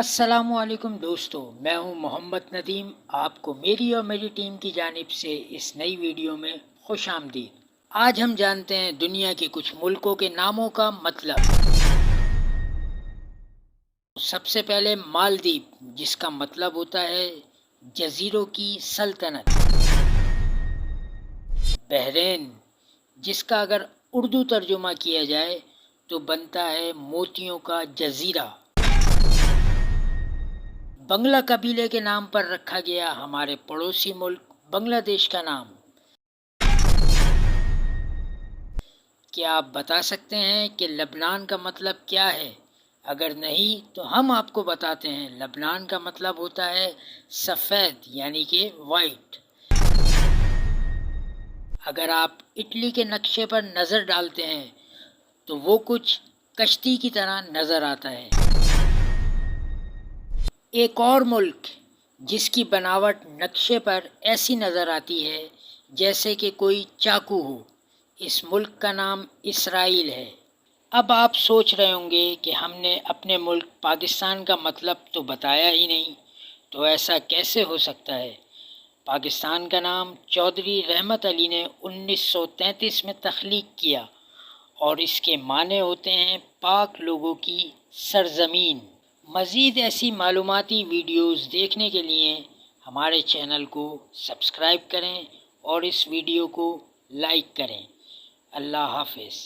अस्सलामुअलैकुम दोस्तों, मैं हूं मोहम्मद नदीम। आपको मेरी और मेरी टीम की जानिब से इस नई वीडियो में खुश आमदीद। आज हम जानते हैं दुनिया के कुछ मुल्कों के नामों का मतलब। सबसे पहले मालदीव, जिसका मतलब होता है जजीरों की सल्तनत। बहरीन, जिसका अगर उर्दू तर्जुमा किया जाए तो बनता है मोतियों का जजीरा। बंगला कबीले के नाम पर रखा गया हमारे पड़ोसी मुल्क बांग्लादेश का नाम। क्या आप बता सकते हैं कि लबनान का मतलब क्या है? अगर नहीं तो हम आपको बताते हैं। लबनान का मतलब होता है सफ़ेद, यानी कि वाइट। अगर आप इटली के नक्शे पर नज़र डालते हैं तो वो कुछ कश्ती की तरह नज़र आता है। एक और मुल्क जिसकी बनावट नक्शे पर ऐसी नज़र आती है जैसे कि कोई चाकू हो, इस मुल्क का नाम इसराइल है। अब आप सोच रहे होंगे कि हमने अपने मुल्क पाकिस्तान का मतलब तो बताया ही नहीं, तो ऐसा कैसे हो सकता है? पाकिस्तान का नाम चौधरी रहमत अली ने 1933 में तख्लीक किया और इसके माने होते हैं पाक लोगों की सरजमीन। मज़ीद ऐसी मालूमाती वीडियोज़ देखने के लिए हमारे चैनल को सब्सक्राइब करें और इस वीडियो को लाइक करें। अल्लाह हाफ़िज़।